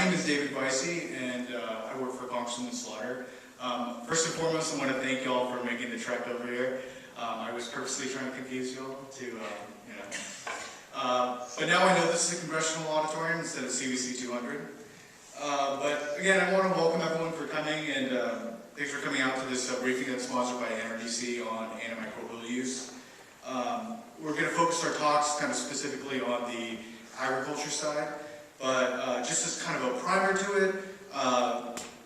name is David Visi, and I work for Congressman Slaughter. First and foremost, I want to thank y'all for making the trek over here. I was purposely trying to confuse y'all to, but now I know this is a Congressional auditorium instead of CVC 200. But again, I want to welcome everyone for coming, and thanks for coming out to this briefing that's sponsored by NRDC on antimicrobial use. We're going to focus our talks kind of specifically on the agriculture side, but just as kind of a primer to it,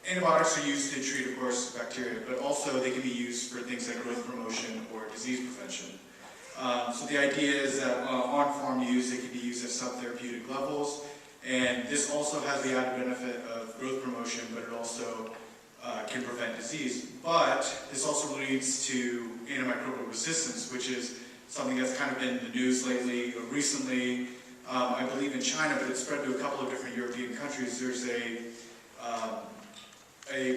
antibiotics are used to treat, of course, bacteria, but also they can be used for things like growth promotion or disease prevention. So the idea is that on-farm use, it can be used at subtherapeutic levels, and this also has the added benefit of growth promotion, but it also can prevent disease. But this also leads to antimicrobial resistance, which is something that's kind of been in the news lately or recently. I believe in China, but it's spread to a couple of different European countries. There's a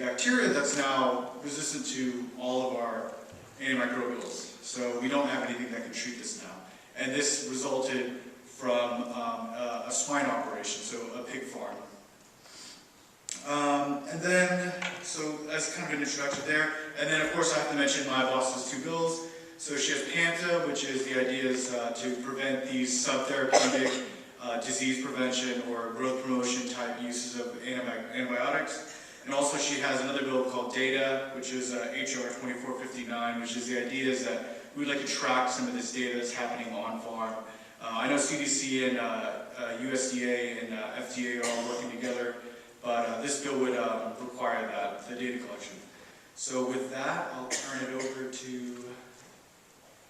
bacteria that's now resistant to all of our antimicrobials. So we don't have anything that can treat this now. And this resulted from a swine operation, so a pig farm. And then, so as kind of an introduction there, and then of course I have to mention my boss's two bills. So she has PANTA, which is the idea is to prevent these subtherapeutic disease prevention or growth promotion type uses of antibiotics. And also she has another bill called DATA, which is HR 2459, which is the idea is that we'd like to track some of this data that's happening on farm. I know CDC and USDA and FDA are all working together, but this bill would require that, the data collection. So with that, I'll turn it over to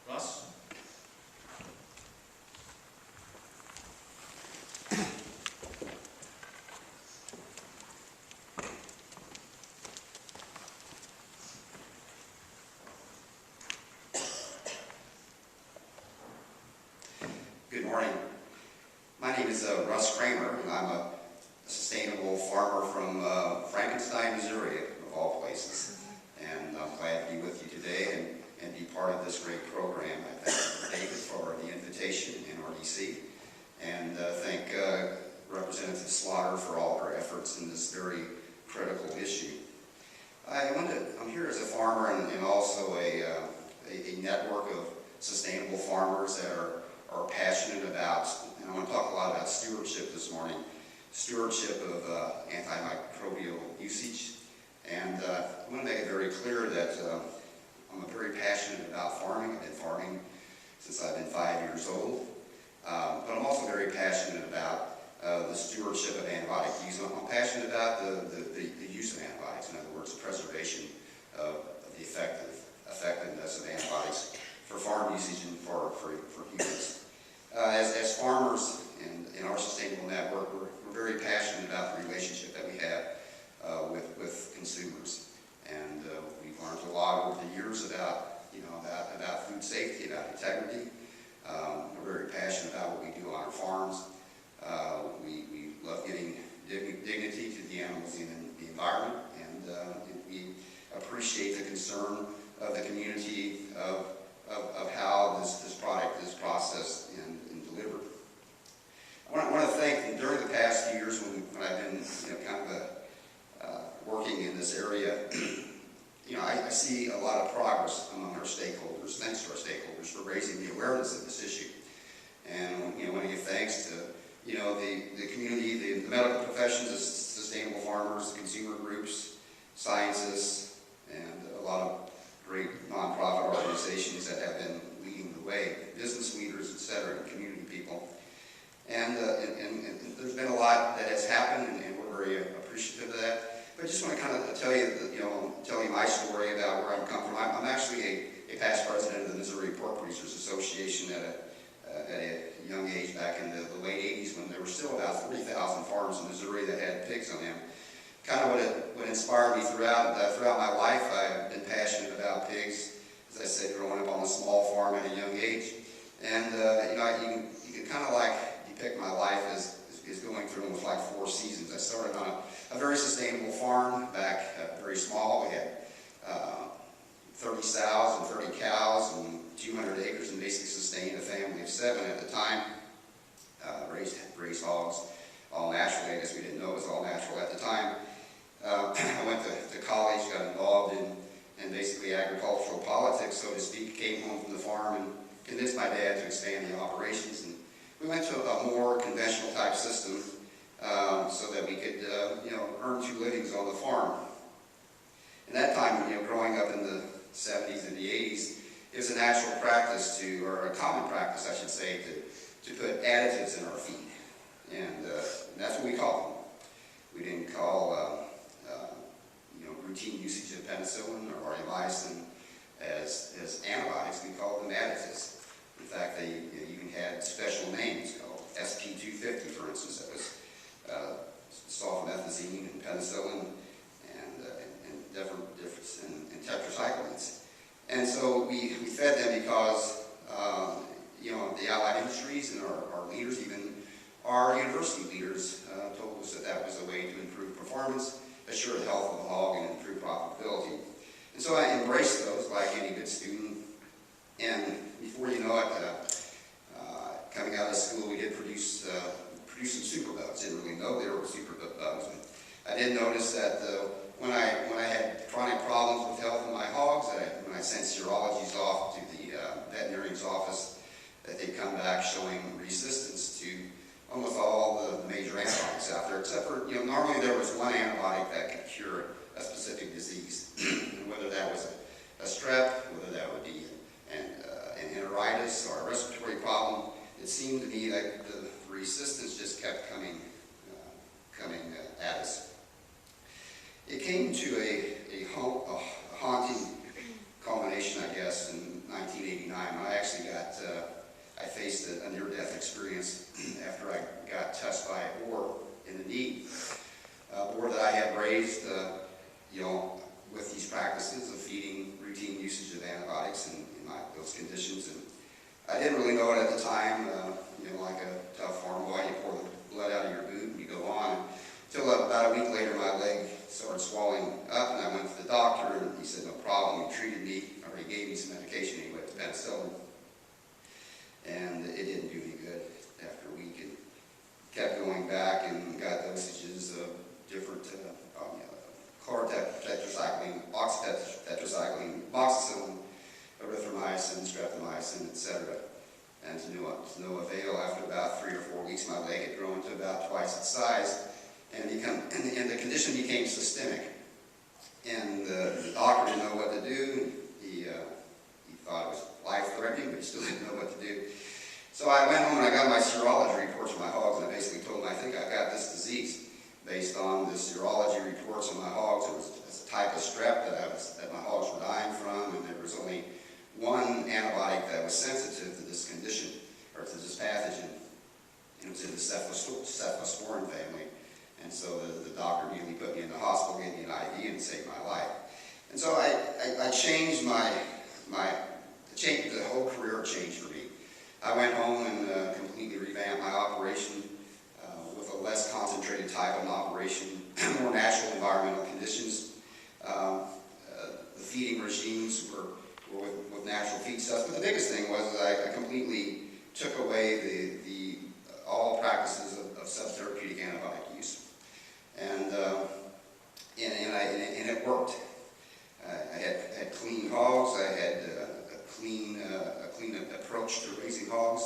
Russ. Good morning. My name is Russ Kremer, and I'm a sustainable farmer from Frankenstein, Missouri, of all places. And I'm glad to be with you today and be part of this great program. I thank David for the invitation, NRDC, and thank Representative Slaughter for all her efforts in this very critical issue. I'm here as a farmer and also a network of sustainable farmers that are passionate about, and I want to talk a lot about stewardship this morning, stewardship of antimicrobial usage. And I want to make it very clear that I'm very passionate about farming. I've been farming since I've been 5 years old. But I'm also very passionate about the stewardship of antibiotic use. I'm passionate about the use of antibiotics, in other words, the preservation of the effectiveness of antibiotics for farm usage and for humans. As farmers in our sustainable network, we're very passionate about the relationship that we have with consumers, and we've learned a lot over the years about food safety, about integrity. We're very passionate about what we do on our farms. We love giving dignity to the animals in the environment, and we appreciate the concern of the community of how this product is processed and delivered. I want to thank, during the past few years when I've been kind of working in this area, I see a lot of progress among our stakeholders, thanks to our stakeholders for raising the awareness of this issue. And I want to give thanks to the community, the medical professions, the sustainable farmers, the consumer groups, scientists, and a lot of great nonprofit organizations that have been leading the way, business leaders, etc., and community people. And there's been a lot that has happened, and we're very appreciative of that. But I just want to kind of tell you my story about where I've come from. I'm actually a past president of the Missouri Pork Producers Association at a young age back in the late 80s, when there were still about 40,000 farms in Missouri that had pigs on them. Kind of what inspired me throughout my life. I've been passionate about pigs, as I said, growing up on a small farm at a young age. And you can kind of like depict my life as going through with like 4 seasons. I started on a very sustainable farm back very small. We had 30 sows and 30 cows and 200 acres, and basically sustained a family of 7 at the time. Raised hogs, all naturally. I guess we didn't know it was all natural so to speak, came home from the farm and convinced my dad to expand the operations. And we went to a more conventional type system so that we could, earn two livings on the farm. In that time, growing up in the 70s and the 80s, it was a natural practice or a common practice, I should say, to put additives in our feed. And that's what we called them. We didn't call routine usage of penicillin or aromycin as antibiotics. We called them additives. In fact, they even had special names called SP250, for instance. That was sulfamethazine and penicillin and different and tetracyclines. And so we fed them because the allied industries and our leaders, even our university leaders, told us that was a way to improve performance, assure the health of the hog, and improve profitability. And so I embraced those like any good student. And before you know it, coming out of school, we did produce some superbugs. Didn't really know they were superbugs. I did notice that when I had chronic problems with health in my hogs, when I sent serologies off to the veterinarian's office, that they'd come back showing resistance to almost all the major antibiotics out there, except for, normally there was one antibiotic that could cure a specific disease, and whether that was a strep, whether that would be an enteritis or a respiratory problem. It seemed to me like the resistance just kept coming at us. It came to a haunting culmination, I guess, in 1989. I actually I faced a near-death experience after I got touched by a boar in the knee. A boar that I had raised, with these practices of feeding routine usage of antibiotics in those conditions. And I didn't really know it at the time. Like a tough farm boy, you pour the blood out of your boot and you go on. Until about a week later, my leg started swelling up, and I went to the doctor, and he said, no problem. He treated me, or he gave me some medication. He went to penicillin. And it didn't do any good after a week, and kept going back and got dosages of different chlorotetracycline, oxytetracycline, moxicillin, erythromycin, streptomycin, etc. And to no avail. After about 3 or 4 weeks, my leg had grown to about twice its size, and the condition became systemic. And the doctor didn't know what to do. He thought it was life-threatening, but he still didn't know what to do. So I went home and I got my serology reports from my hogs, and I basically told him, I think I've got this disease. Based on the serology reports of my hogs, it was a type of strep that my hogs were dying from, and there was only one antibiotic that was sensitive to this condition, or to this pathogen, and it was in the cephalosporin family. And so the doctor immediately put me in the hospital, gave me an IV, and saved my life. And so I changed the whole career changed for me. I went home and completely revamped my operation with a less concentrated type of operation, more natural environmental conditions. The feeding regimes were with natural feedstuffs, but the biggest thing was that I completely took away all practices of subtherapeutic antibiotic use, and it worked. I had clean hogs. I had a clean approach to raising hogs,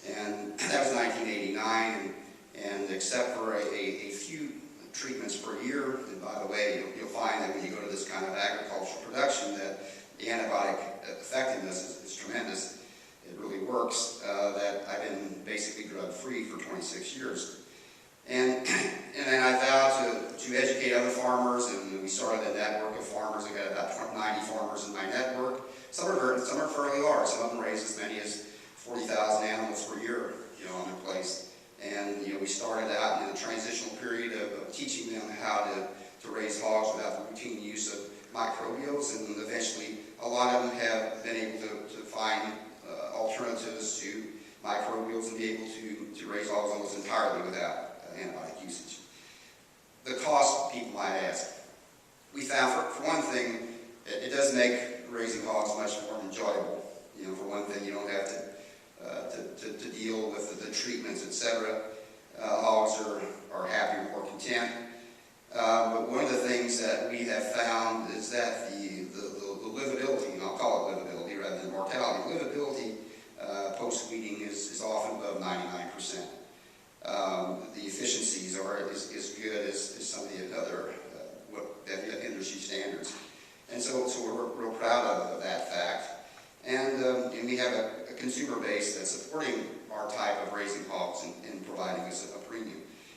and that was 1989. And except for a few treatments per year, and by the way, you'll find that when you go to this kind of agricultural production, that the antibiotic effectiveness is tremendous. It really works. That I've been basically drug-free for 26 years. And then I vowed to educate other farmers, and we started a network of farmers. I got about 90 farmers in my network. Some are fairly large. Some of them raise as many as 40,000 animals per year, on their place. And we started out in the transitional period of teaching them how to raise hogs without the routine use of microbials, and eventually a lot of them have been able to find alternatives to microbials and be able to raise hogs almost entirely without antibiotic usage. The cost, people might ask. We found, for one thing, it does make raising hogs much more enjoyable. For one thing, you don't have to deal with the treatments, etc. Hogs are happier, more content. But one of the things that we have found is that the livability, and I'll call it livability,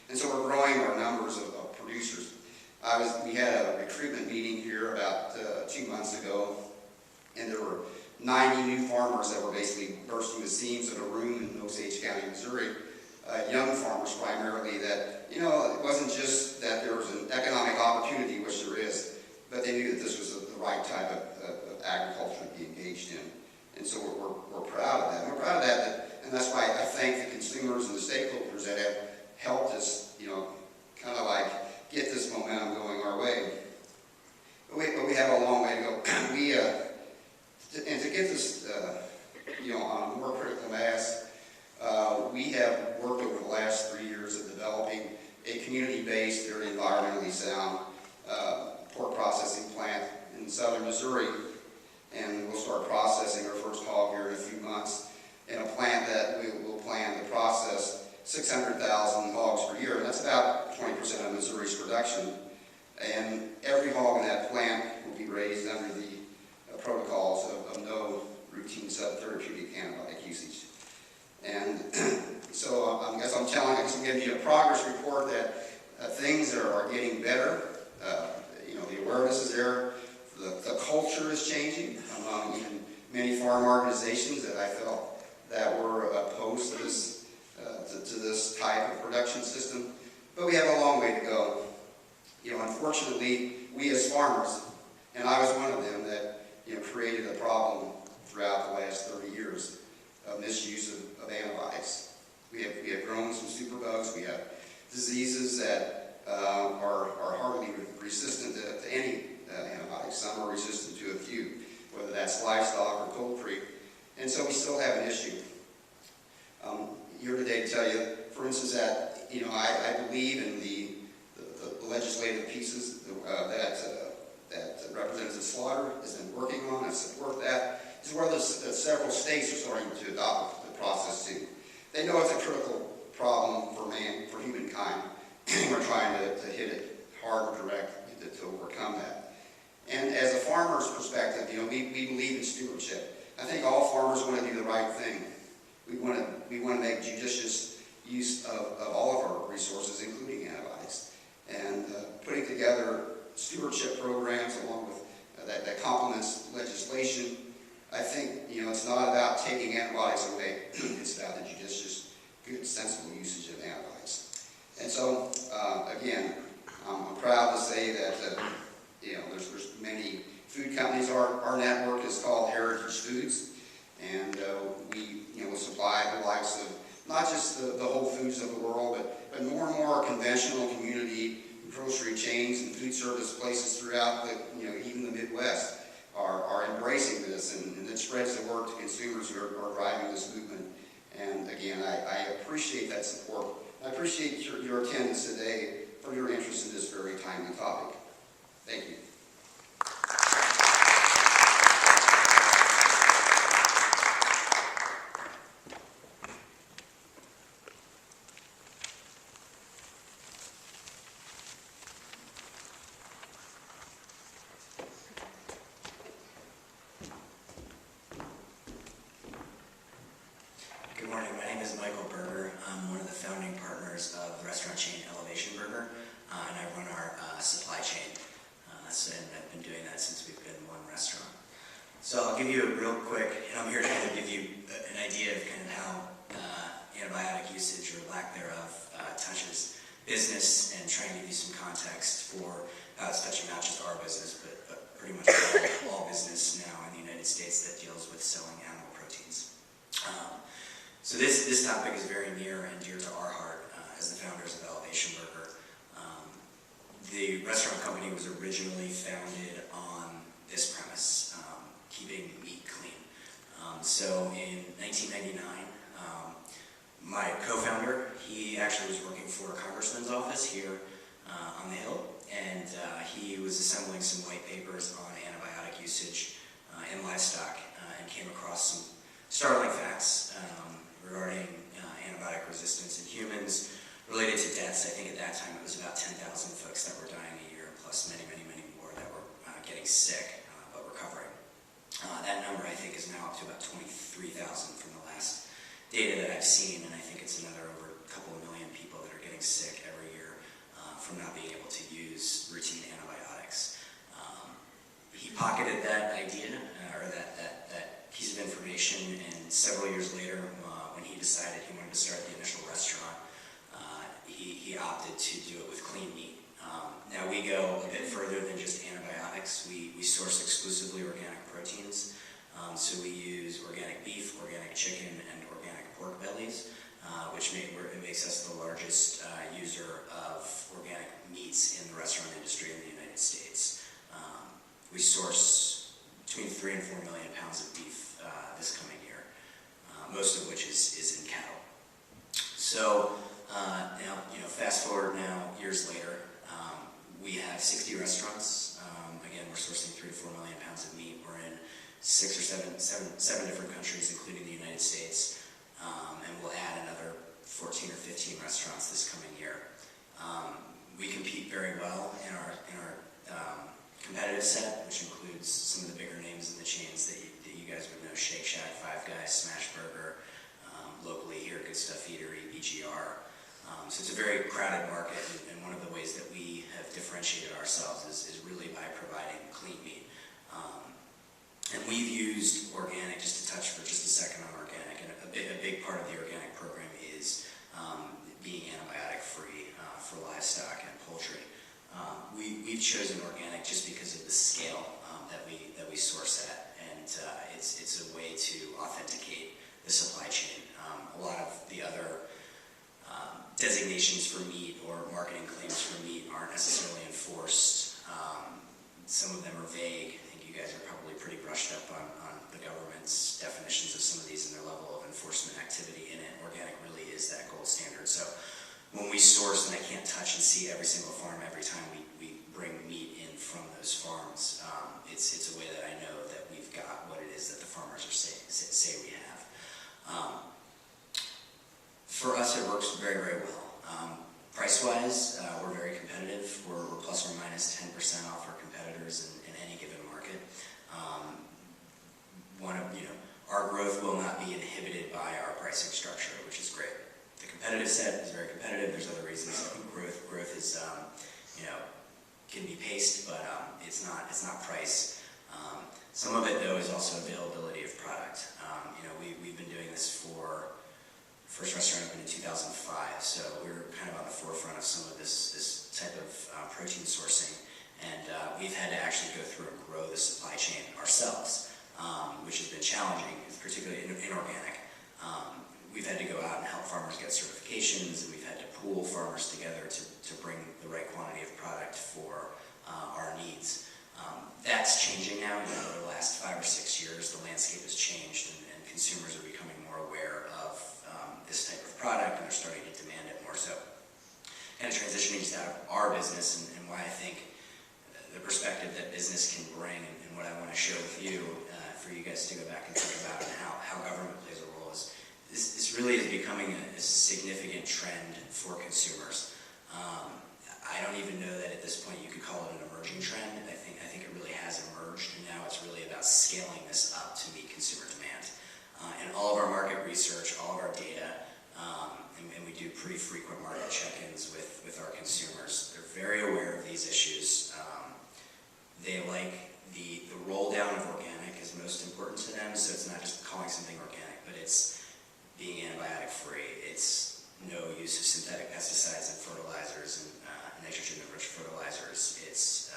And so we're growing our numbers of producers. We had a recruitment meeting here about 2 months ago, and there were 90 new farmers that were basically bursting the seams of a room in Osage County, Missouri. Young farmers primarily that, it wasn't just that there was an economic opportunity, which there is, but they knew that this was the right type of agriculture to be engaged in. And so we're proud of that. And we're proud of that, and that's why I thank the consumers and the stakeholders that have helped us, kind of like get this momentum going our way. But we have a long way to go. And to get this, on a more critical mass, we have worked over the last 3 years of developing a community-based, very environmentally sound pork processing plant in southern Missouri, and we'll start processing our first hog here in a few months in a plant that we will plan to process 600,000 hogs per year, and that's about 20% of Missouri's production. And every hog in that plant will be raised under the protocols of no routine subtherapeutic antibiotic usage. And so I guess I'm giving you a progress report that things are getting better. The awareness is there. The culture is changing among even many farm organizations that I felt that were opposed to this type of production system. But we have a long way to go. Unfortunately, we as farmers, and I was one of them that created a problem throughout the last 30 years of misuse of antibiotics. We have grown some superbugs. We have diseases that are hardly resistant to any antibiotics. Some are resistant to a few, whether that's livestock or poultry. And so we still have an issue. Here today to tell you, for instance, that I believe in the legislative pieces that Representative Slaughter has been working on. I support that, as well as several states are starting to adopt the process too. They know it's a critical problem for humankind, and we're trying to hit it hard and direct to overcome that. And as a farmer's perspective, we believe in stewardship. I think all farmers want to do the right thing. We want to make judicious use of all of our resources, including antibiotics, and putting together stewardship programs along with that complements legislation. I think it's not about taking antibiotics away. It's about the judicious, good, sensible usage of antibiotics. And so again, I'm proud to say that there's many food companies. Our network is called Heritage Foods, and we will supply the likes of not just the Whole Foods of the world, but more and more conventional community grocery chains and food service places throughout even the Midwest are embracing this, and it spreads the word to consumers who are driving this movement. And again, I appreciate that support. I appreciate your attendance today for your interest in this very timely topic. Thank you. Good morning, my name is Berger. I'm one of the founding partners of the restaurant chain Berger, and I run our supply chain. And I've been doing that since we've been one restaurant. So I'll give you a real quick, and I'm here to kind of give you an idea of kind of how antibiotic usage or lack thereof touches business, and try and give you some context for how it's touching not just our business, but pretty much all business now in the United States that deals with selling animal proteins. So this topic is very near and dear to our heart as the founders of Berger. The restaurant company was originally founded on this premise, keeping meat clean. So in 1999, my co-founder, he actually was working for a congressman's office here on the Hill, and he was assembling some white papers on antibiotic usage in livestock, and came across some startling facts regarding antibiotic resistance in humans related to deaths. I think at that time it was about 10,000 folks that were dying a year, plus many, many, many more that were getting sick but recovering. That number I think is now up to about 23,000 from the last data that I've seen, and I think it's another over a couple of million people that are getting getting sick every year from not being able to use routine antibiotics. He pocketed that idea, or that piece of information, and several years later, when he decided he wanted to start the initial restaurant, he opted to do it with clean meat. Now we go a bit further than just antibiotics. We source exclusively organic proteins. So we use organic beef, organic chicken, and organic pork bellies, which makes us the largest user of organic meats in the restaurant industry in the United States. We source between 3 and 4 million pounds of beef this coming year, most of which is in cattle. So now, fast forward now, years later, we have 60 restaurants. Again, we're sourcing 3 to 4 million pounds of meat. We're in 6 or 7 different countries, including the United States, and we'll add another 14 or 15 restaurants this coming year. We compete very well in our competitive set, which includes some of the bigger names in the chains that you guys would know: Shake Shack, Five Guys, Smash Burger, locally here, Good Stuff Eatery, BGR. So it's a very crowded market, and one of the ways that we have differentiated ourselves is really by providing clean meat. And we've used organic, just to touch for just a second on organic, and a big part of the organic program is being antibiotic-free for livestock and poultry. We've chosen organic just because of the scale that we source at, and it's a way to authenticate the supply chain. A lot of the other designations for meat or marketing claims for meat aren't necessarily enforced. Some of them are vague. I think you guys are probably pretty brushed up on the government's definitions of some of these and their level of enforcement activity in it. Organic really is that gold standard. So when we source, and I can't touch and see every single farm every time we bring meat in from those farms, it's a way that I know that we've got what it is that the farmers are say we have. For us, it works very, very well. Price-wise, we're very competitive. We're plus or minus 10% off our competitors in any given market. Our growth will not be inhibited by our pricing structure, which is great. The competitive set is very competitive. There's other reasons that growth is, can be paced, but it's not price. Some of it, though, is also availability of product. We've been doing this for first restaurant opened in 2005, so we were kind of on the forefront of some of this type of protein sourcing, and we've had to actually go through and grow the supply chain ourselves, which has been challenging, particularly in organic. We've had to go out and help farmers get certifications, and we've had to pool farmers together to bring the right quantity of product for our needs. That's changing now. Over the last 5 or 6 years, the landscape has changed, and consumers are becoming more aware of this type of product, and they're starting to demand it more so. Kind of transitioning just out of our business and why I think the perspective that business can bring and what I want to share with you, for you guys to go back and think about and how government plays a role is this really is becoming a significant trend for consumers. I don't even know that at this point you could call it an emerging trend. I think it really has emerged, and now it's really about scaling this up to meet consumer demand. In all of our market research, all of our data, and we do pretty frequent market check-ins with our consumers, they're very aware of these issues. They like the roll down of organic is most important to them, so it's not just calling something organic, but it's being antibiotic-free. It's no use of synthetic pesticides and fertilizers and nitrogen-enriched fertilizers. It's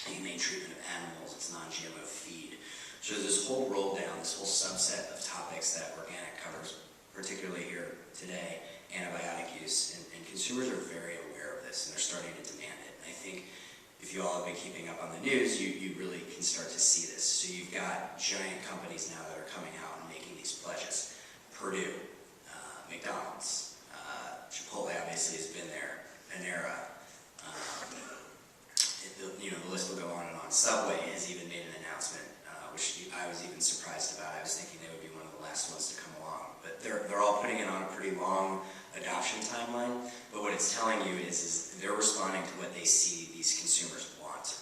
humane treatment of animals. It's non-GMO feed. So there's this whole roll down, this whole subset of topics that organic covers, particularly here today, antibiotic use, and consumers are very aware of this, and they're starting to demand it. And I think if you all have been keeping up on the news, you really can start to see this. So you've got giant companies now that are coming out and making these pledges. Purdue, McDonald's, Chipotle obviously has been there, Panera, the list will go on and on. Subway has even made an announcement, which I was even surprised about. I was thinking they would be one of the last ones to come along. But they're all putting it on a pretty long adoption timeline. But what it's telling you is they're responding to what they see these consumers want.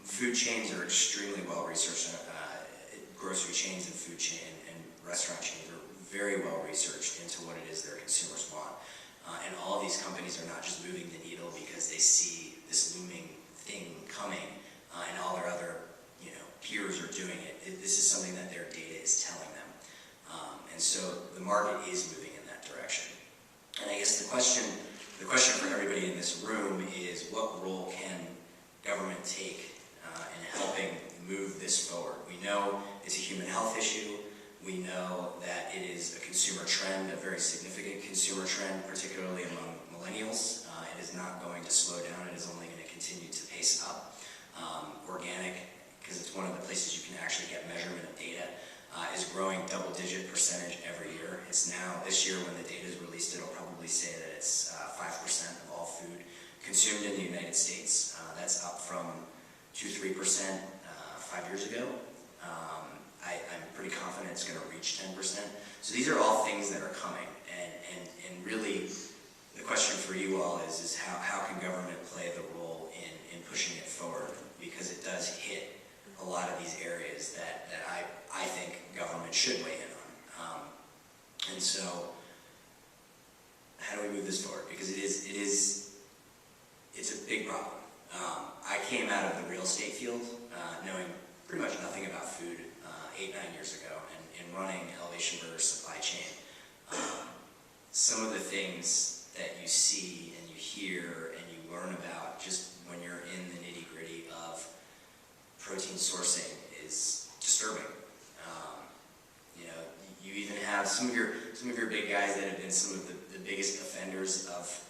Food chains are extremely well researched. Grocery chains and food chain and restaurant chains are very well researched into what it is their consumers want. And all of these companies are not just moving the needle because they see this looming thing coming and all their other peers are doing it. This is something that their data is telling them. And so the market is moving in that direction. And I guess the question for everybody in this room is, what role can government take in helping move this forward? We know it's a human health issue. We know that it is a consumer trend, a very significant consumer trend, particularly among millennials. It is not going to slow down. It is only going to continue to pace up. Organic, because it's one of the places you can actually get measurement of data, is growing double-digit percentage every year. It's now, this year when the data is released, it'll probably say that it's 5% of all food consumed in the United States. That's up from 2-3% 5 years ago. I'm pretty confident it's going to reach 10%. So these are all things that are coming. And really, the question for you all is how can government play the role in pushing it forward? Because it does hit a lot of these areas that I think government should weigh in on. And so, how do we move this forward? Because it's a big problem. I came out of the real estate field knowing pretty much nothing about food 8-9 years ago, and running Elevation Burger's supply chain. Some of the things that you see and you hear and you learn about just when you're in the nitty-gritty of protein sourcing is disturbing. You even have some of your big guys that have been some of the biggest offenders of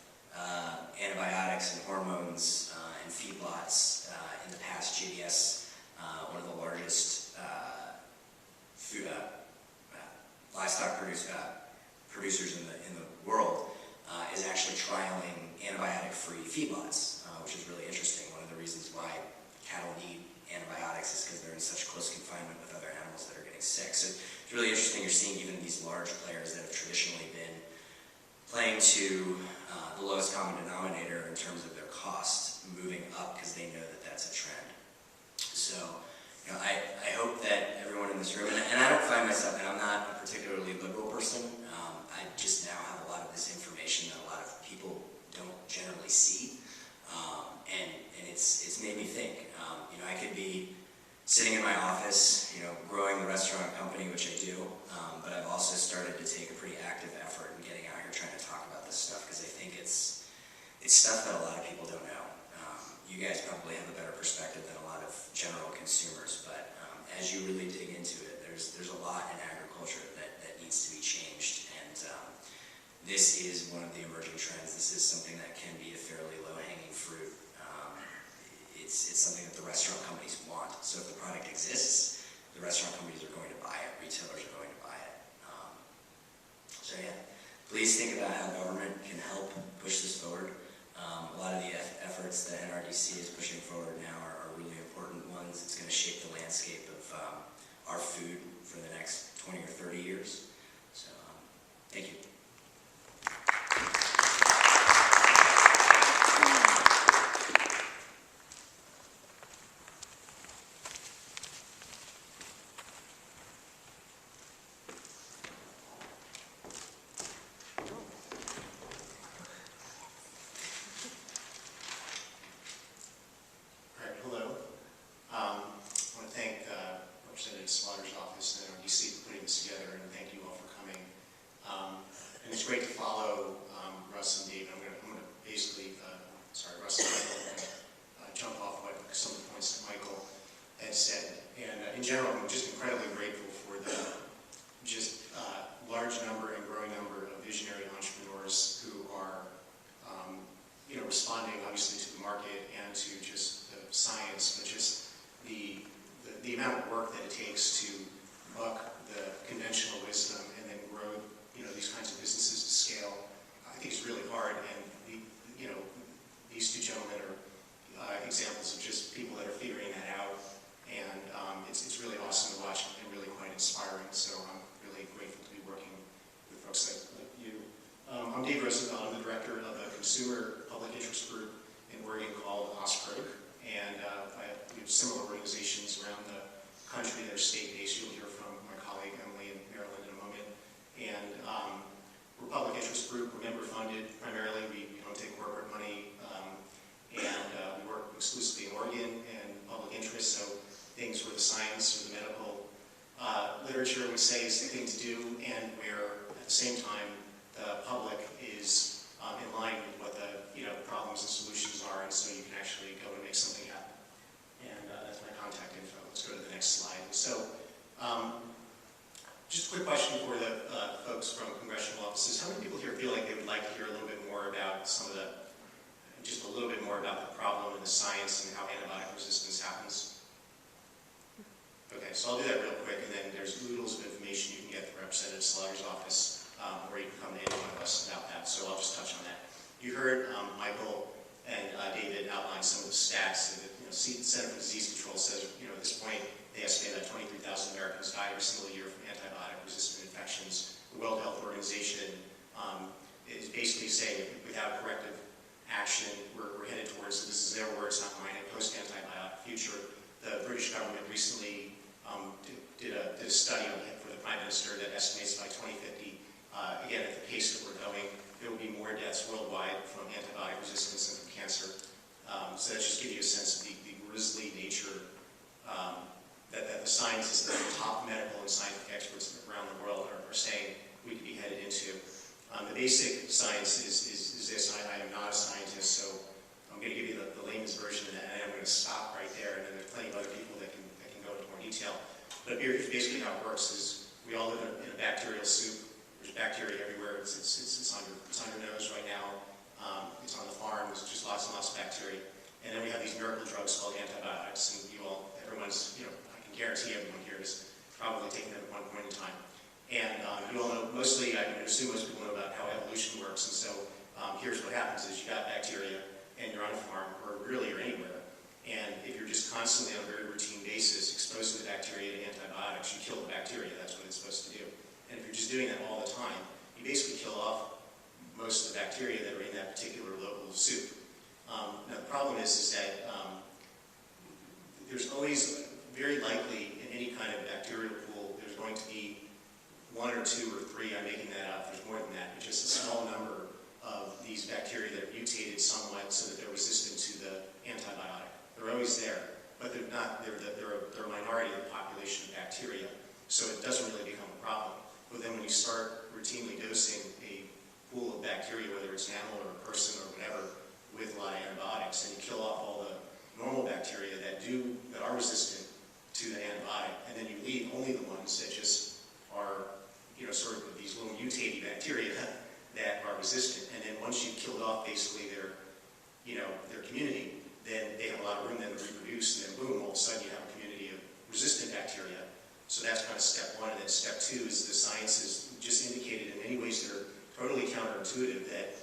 antibiotics and hormones and feedlots in the past. JBS, one of the largest food livestock producers in the world, is actually trialing antibiotic-free feedlots, which is really interesting. One of the reasons why cattle need antibiotics is because they're in such close confinement with other animals that are getting sick. So it's really interesting. You're seeing even these large players that have traditionally been playing to the lowest common denominator in terms of their cost, moving up because they know that that's a trend. So I hope that everyone in this room, and I don't find myself, and I'm not a particularly liberal person, I just now have a lot of this information that a lot of people don't generally see, and it's made me think. I could be sitting in my office, growing the restaurant company, which I do, but I've also started to take a pretty active effort in getting out here trying to talk about this stuff, because I think it's stuff that a lot of people don't know. You guys probably have a better perspective than a lot of general consumers, but as you really dig into it, there's a lot in agriculture that needs to be changed, and this is one of the emerging trends. This is something that can be a fairly low-hanging fruit. It's something that the restaurant companies want. So if the product exists, the restaurant companies are going to buy it, retailers are going to buy it. So yeah, please think about how government can help push this forward. A lot of the efforts that NRDC is pushing forward now are really important ones. It's going to shape the landscape of our food for the next 20 or 30 years. So thank you. It's great to follow Russ and Dave. I'm going to basically, Russ and Michael, jump off what some of the points that Michael had said. And in general, I'm just incredibly grateful for the large number and growing number of visionary entrepreneurs who are, responding obviously to the market and to just the science, but just the amount of work that it takes to buck the conventional wisdom and then grow these kinds of businesses to scale. I think it's really hard, and these two gentlemen are examples of just people that are figuring that out, and it's really awesome to watch and really quite inspiring. So I'm really grateful to be working with folks like you. I'm Dave Rosenfeld. I'm the director of a consumer public interest group in Oregon called PIRG, and we have similar organizations around the country that are state-based. You'll hear from my colleague Emily in Maryland in a moment. and we're a public interest group. We're member funded primarily. We don't take corporate money, and we work exclusively in Oregon and public interest, so things where the science or the medical literature would say is the thing to do, and where at the same time the public is in line with what the problems and solutions are, and so you can actually go and make something happen. And that's my contact info. Let's go to the next slide. So just a quick question for the folks from congressional offices. How many people here feel like they would like to hear a little bit more about just a little bit more about the problem and the science and how antibiotic resistance happens? Okay, so I'll do that real quick, and then there's oodles of information you can get from Representative Slaughter's office, or you can come to any one of us about that, so I'll just touch on that. You heard Michael and David outline some of the stats. That, the Center for Disease Control says, at this point, they estimate that 23,000 Americans die every single year from antibiotic-resistant infections. The World Health Organization is basically saying without corrective action, we're headed towards, this is their words, not mine, a post-antibiotic future. The British government recently did a study for the Prime Minister that estimates by 2050, again, at the pace that we're going, there will be more deaths worldwide from antibiotic resistance than from cancer. So that just gives you a sense of the grisly nature that the scientists, the top medical and scientific experts around the world are saying we could be headed into. The basic science is this. I am not a scientist, so I'm going to give you the layman's version of that, and I'm going to stop right there, and then there's plenty of other people that can go into more detail. But here's basically how it works: is we all live in a bacterial soup. There's bacteria everywhere. It's on your nose right now. It's on the farm. There's just lots and lots of bacteria. And then we have these miracle drugs called antibiotics, and everyone's, I can guarantee everyone here has probably taken them at one point in time. And you all know, mostly, I can assume most people know about how evolution works, and so here's what happens is you got bacteria, and you're on a farm, or really you're anywhere, and if you're just constantly on a very routine basis exposing the bacteria to antibiotics, you kill the bacteria. That's what it's supposed to do. And if you're just doing that all the time, you basically kill off most of the bacteria that are in that particular local soup. Now the problem is that there's always, very likely, in any kind of bacterial pool, there's going to be one or two or three, I'm making that up, there's more than that, but just a small number of these bacteria that are mutated somewhat so that they're resistant to the antibiotic. They're always there, but they're not, they're a minority of the population of bacteria, so it doesn't really become a problem. But then when you start routinely dosing a pool of bacteria, whether it's an animal or a person or whatever, with a lot of antibiotics, and you kill off all the normal bacteria that are resistant to the antibiotic, and then you leave only the ones that just are, sort of these little mutated bacteria that are resistant. And then once you've killed off basically their community, then they have a lot of room then to reproduce, and then boom, all of a sudden you have a community of resistant bacteria. So that's kind of step one. And then step two is the science has just indicated in many ways that are totally counterintuitive that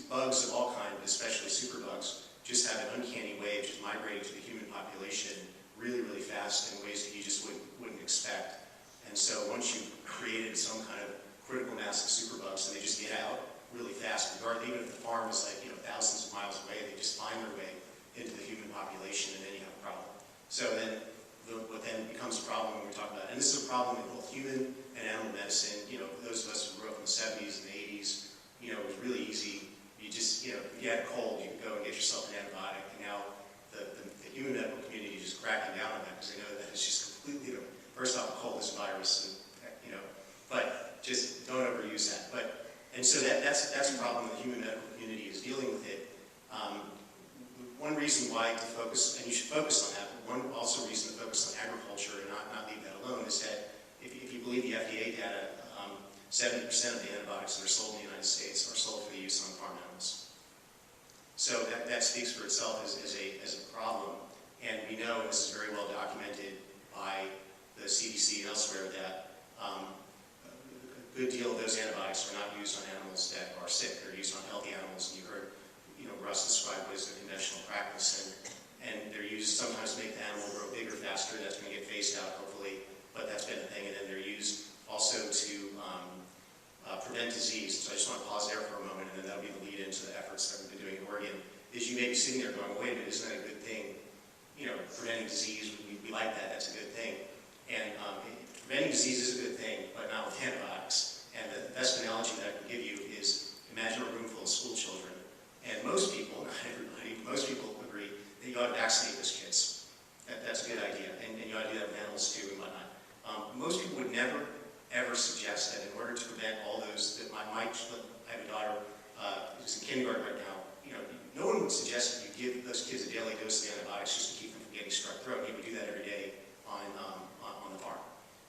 bugs of all kinds, especially superbugs, just have an uncanny way of just migrating to the human population really, really fast in ways that you just wouldn't expect. And so once you've created some kind of critical mass of superbugs, and they just get out really fast, regardless, even if the farm is like thousands of miles away, they just find their way into the human population, and then you have a problem. So then what then becomes a problem when we talk about, and this is a problem in both human and animal medicine. Those of us who grew up in the 70s and the 80s, it was really easy. You just, if you had a cold, you could go and get yourself an antibiotic, and now the human medical community is just cracking down on that because they know that it's just completely, first off, a cold is a virus, and, but just don't overuse that. And so that's a problem the human medical community is dealing with it. One reason why to focus, and you should focus on that, but one also reason to focus on agriculture and not leave that alone is that if you believe the FDA data, 70% of the antibiotics that are sold in the United States are sold for the use on farm animals. So that speaks for itself as a problem. And we know, and this is very well documented by the CDC and elsewhere, that a good deal of those antibiotics are not used on animals that are sick. They're used on healthy animals. And you heard Russ describe what is the conventional practice. And they're used sometimes to make the animal grow bigger, faster. That's going to get phased out, hopefully. But that's been a thing. And then they're used also to prevent disease. So I just want to pause there for a moment, and then that'll be the lead into the efforts that we've been doing in Oregon. Is you may be sitting there going, wait a minute, isn't that a good thing? Preventing disease, we like that, that's a good thing. And preventing disease is a good thing, but not with antibiotics. And the best analogy that I can give you is imagine a room full of school children. And most people, not everybody, most people agree that you ought to vaccinate those kids. That's a good idea. And you ought to do that with animals too and whatnot. Most people would never, ever suggest that in order to prevent all those, that I have a daughter who's in kindergarten right now, no one would suggest that you give those kids a daily dose of antibiotics just to keep them from getting strep throat. You would do that every day on the farm.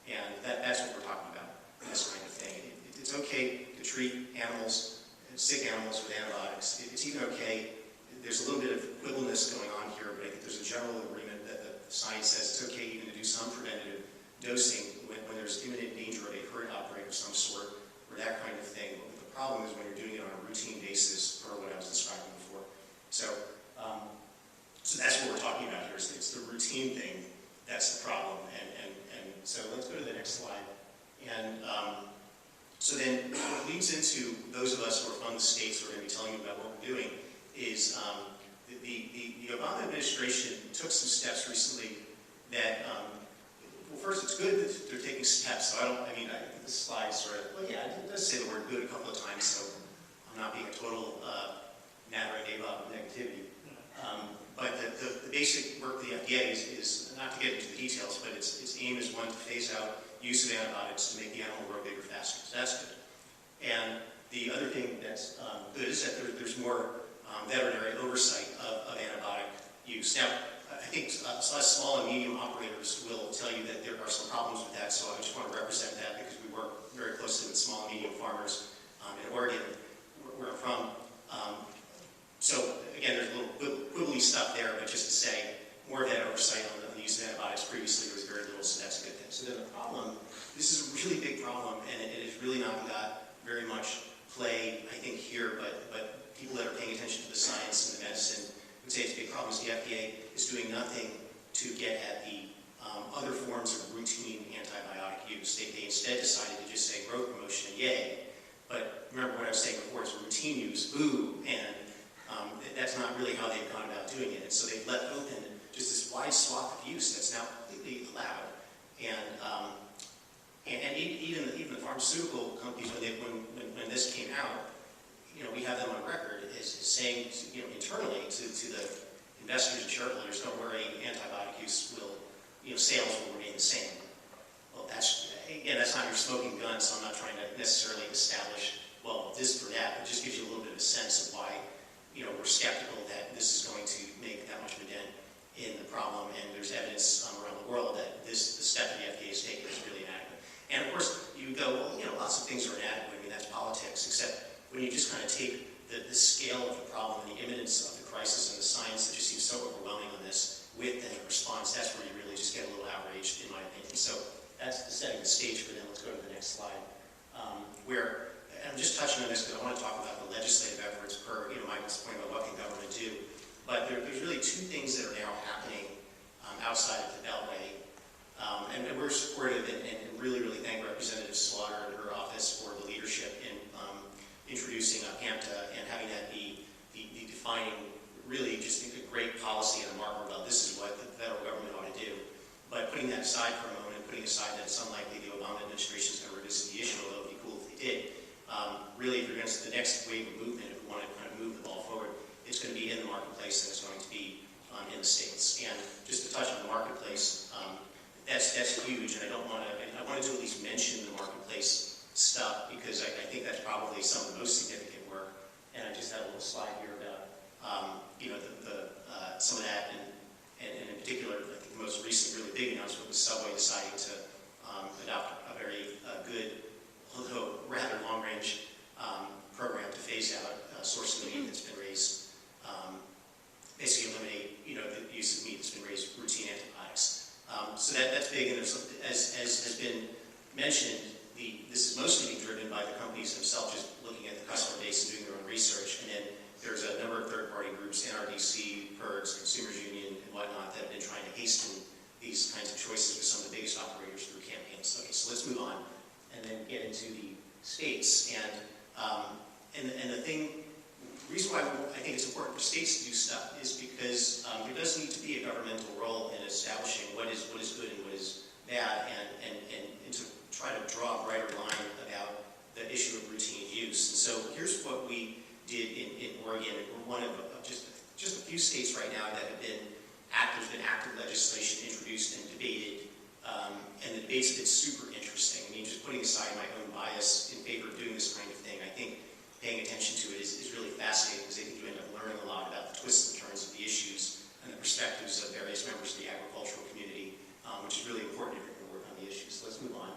And that's what we're talking about, this kind of thing. It's okay to treat animals, sick animals with antibiotics. It's even okay, there's a little bit of quibbleness going on here, but I think there's a general agreement that the science says it's okay even to do some preventative dosing when there's imminent danger of a current outbreak of some sort, or that kind of thing. But the problem is when you're doing it on a routine basis, or what I was describing before. So that's what we're talking about here. It's the routine thing that's the problem. And so let's go to the next slide. And so then what leads into those of us who are from the states who are going to be telling you about what we're doing is the Obama administration took some steps recently that, well, first it's good that they're taking steps. So I think this slide sort of, well, yeah, it does say the word good a couple of times, so I'm not being a total nattering about negativity. But the basic work of the FDA is not to get into the details, but its aim is one, to phase out use of antibiotics to make the animal grow bigger faster. So that's good. And the other thing that's good is that there's more veterinary oversight of antibiotic use. Now, I think us small and medium operators will tell you that there are some problems with that, so I just want to represent that because we work very closely with small and medium farmers in Oregon, where I'm from. So again, there's a little quibbly stuff there, but just to say, more of that oversight on the use of antibiotics. Previously, there was very little, so that's a good thing. So then the problem, this is a really big problem, and it has really not got very much play, I think, here, but people that are paying attention to the science and the medicine would say it's a big problem. Is the FDA is doing nothing to get at the other forms of routine antibiotic use. They instead decided to just say growth promotion and yay. But remember what I was saying before, it's routine use, boo, and that's not really how they've gone about doing it. And so they've left open just this wide swath of use that's now completely allowed. And even the pharmaceutical companies, when this came out, we have them on record as saying, internally to the investors and shareholders, don't worry, antibiotic use will, sales will remain the same. Well, that's not your smoking gun, so I'm not trying to necessarily establish, well, this for that, but it just gives you a little bit of a sense of why, we're skeptical that this is going to make that much of a dent in the problem, and there's evidence around the world that the step that the FDA has taken is really inadequate. And of course, you go, well, lots of things are inadequate. I mean, that's politics, except when you just kind of take the scale of the problem and the imminence of the crisis and the science that just seems so overwhelming on this with the response, that's where you really just get a little outraged, in my opinion. So that's setting the stage for them. Let's go to the next slide. Where, and I'm just touching on this because I want to talk about the legislative efforts per, Michael's point about what can government do. But there's really two things that are now happening outside of the Beltway. And we're supportive and really, really thank Representative Slaughter and her office for the leadership in introducing AMTA and having that be defining really just a great policy and a marker about this is what the federal government ought to do. But putting that aside for a moment, putting aside that it's unlikely the Obama administration is going to revisit the issue, although it would be cool if they did. Really, if you're going to the next wave of movement, if we want to kind of move the ball forward, it's going to be in the marketplace and it's going to be in the states. And just to touch on the marketplace, that's huge. And I want to at least mention the marketplace stuff because I think that's probably some of the most significant work. And I just have a little slide here about some of that, and in particular, I think the most recent really big announcement was Subway deciding to adopt a very good, although rather long-range program to phase out sourcing of meat that's been raised, basically eliminate the use of meat that's been raised with routine antibiotics. So that's big, and there's, as has been mentioned, this is mostly being driven by the companies themselves, just looking at the customer base and doing their own research, and then there's a number of third-party groups, NRDC, PIRG, Consumers Union, and whatnot, that have been trying to hasten these kinds of choices with some of the biggest operators through campaigns. Okay, so let's move on and then get into the states. And the reason why I think it's important for states to do stuff is because there does need to be a governmental role in establishing what is good and what is that and to try to draw a brighter line about the issue of routine use. And so here's what we did in Oregon. We're one of just a few states right now that have been there's been active legislation introduced and debated, and the debates have been super interesting. I mean, just putting aside my own bias in favor of doing this kind of thing, I think paying attention to it is really fascinating because I think you end up learning a lot about the twists and turns of the issues and the perspectives of various members of the agricultural community, which is really important if you're going to work on the issues. So let's move on.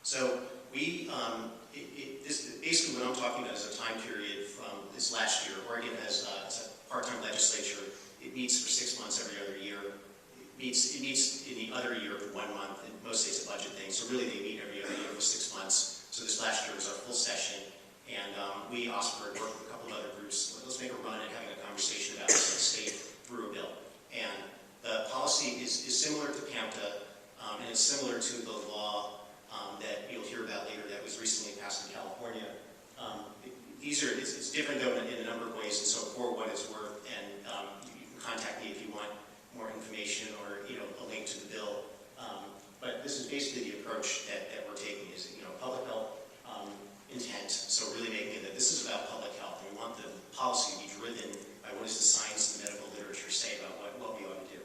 So we, basically what I'm talking about is a time period from this last year. Oregon has a part-time legislature. It meets for 6 months every other year. It meets in the other year for 1 month, and most states a budget thing. So really they meet every other year for 6 months. So this last year was our full session, and we Osprey worked with a couple of other groups. Let's make a run at having a conversation about this state through a bill. And the policy is similar to PAMTA, and it's similar to the law that you'll hear about later that was recently passed in California. It's different though in a number of ways, and so for what it's worth, and you can contact me if you want more information or a link to the bill. But this is basically the approach that we're taking is public health intent, so really making it that this is about public health, and we want the policy to be driven by what does the science and the medical literature say about what we ought to do.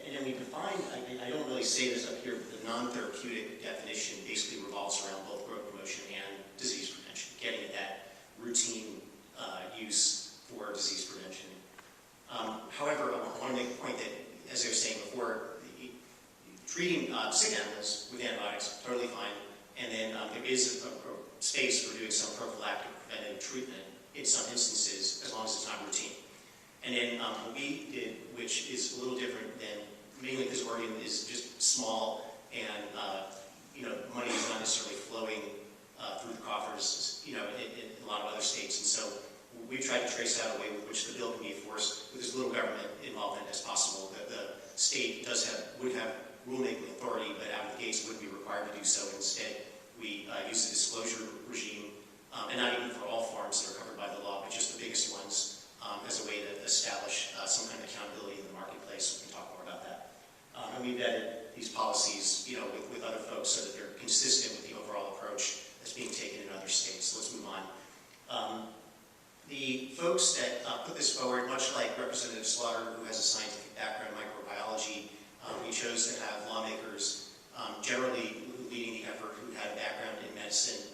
And then we define, I don't really say this up here, but the non-therapeutic definition basically revolves around both growth promotion and disease prevention, getting at that routine use for disease prevention. However, I want to make a point that, as I was saying before, treating sick animals with antibiotics, totally fine, and then there is a space for doing some prophylactic preventive treatment in some instances, as long as it's not routine. And then what we did, which is a little different than, mainly because Oregon is just small and money is not necessarily flowing through the coffers, in a lot of other states. And so we tried to trace out a way with which the bill can be enforced with as little government involvement as possible. The state would have rulemaking authority, but out of the gates wouldn't be required to do so. Instead, we use a disclosure regime, and not even for all farms that are covered by the law, but just the biggest ones, as a way to establish some kind of accountability in the marketplace. We can talk more about that. And we vetted these policies, with other folks so that they're consistent with the overall approach that's being taken in other states. So let's move on. The folks that put this forward, much like Representative Slaughter, who has a scientific background in microbiology, we chose to have lawmakers generally leading the effort who had a background in medicine,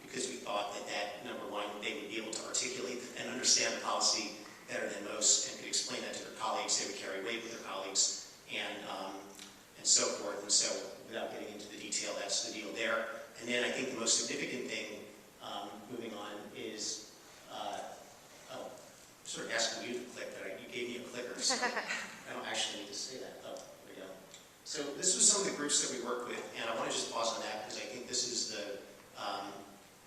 because we thought that, number one, they would be able to articulate and understand the policy better than most and could explain that to their colleagues. They would carry weight with their colleagues and so forth. And so without getting into the detail, that's the deal there. And then I think the most significant thing, moving on, is sort of asking you to click, but you gave me a clicker, so I don't actually need to say that. Oh, there we go. So this was some of the groups that we worked with, and I want to just pause on that because I think this is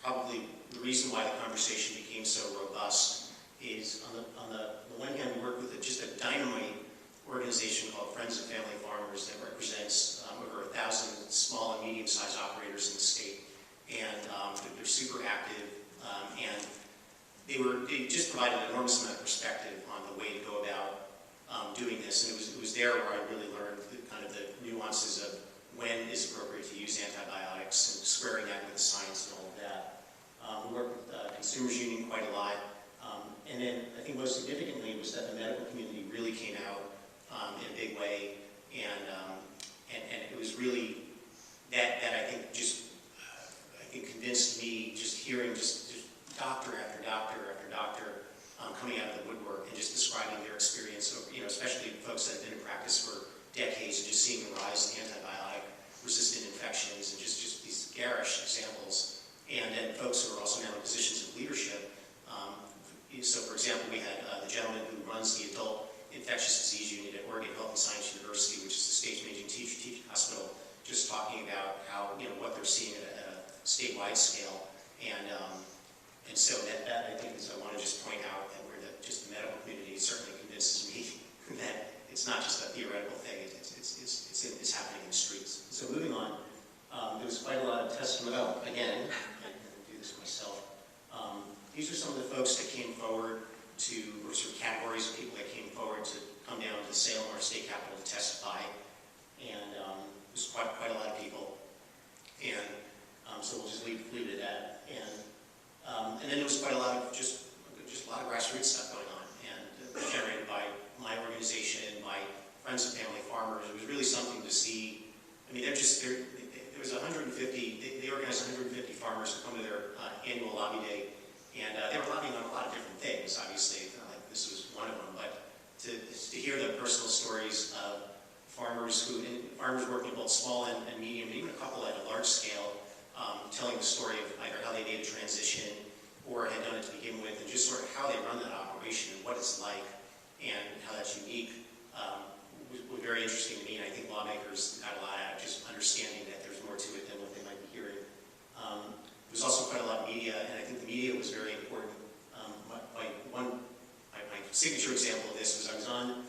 probably the reason why the conversation became so robust. Is on the one hand, we work with just a dynamite organization called Friends of Family Farmers that represents over 1,000 small and medium-sized operators in the state, and they're super active, and they just provided an enormous amount of perspective on the way to go about doing this, and it was there where I really learned the nuances of when is appropriate to use antibiotics and squaring that with the science and all of that. We worked with Consumers Union quite a lot, and then I think most significantly was that the medical community really came out in a big way, and it was really that I think convinced me, just hearing just doctor after doctor after doctor coming out of the woodwork and just describing their experience, especially folks that have been in practice for decades, and just seeing the rise in antibiotic-resistant infections and just these garish examples. And then folks who are also now in positions of leadership. So, for example, we had the gentleman who runs the Adult Infectious Disease Unit at Oregon Health and Science University, which is the state's major teaching hospital, just talking about how, what they're seeing at a statewide scale. And so that I think is, I want to just point out that just the medical community certainly convinces me that it's not just a theoretical thing, it's happening in the streets. So moving on, there was quite a lot of testimony. Oh, again, I didn't do this myself. These are some of the folks that came forward or sort of categories of people that came forward to come down to Salem, our state capital, to testify, and it was quite a lot of people, and so we'll just leave it at that. And then there was quite a lot of just a lot of grassroots stuff going on, and generated by my organization, by friends and family farmers. It was really something to see. I mean, there was 150. They organized 150 farmers to come to their annual lobby day, and they were lobbying on a lot of different things. Obviously, it's not like this was one of them, but to hear the personal stories of farmers working both small and medium, and even a couple at a large scale, telling the story of either how they made a transition or had done it to begin with, and just sort of how they run that operation and what it's like and how that's unique, was very interesting to me. And I think lawmakers got a lot out of just understanding that there's more to it than what they might be hearing. There was also quite a lot of media, and I think the media was very important. My signature example of this was I was on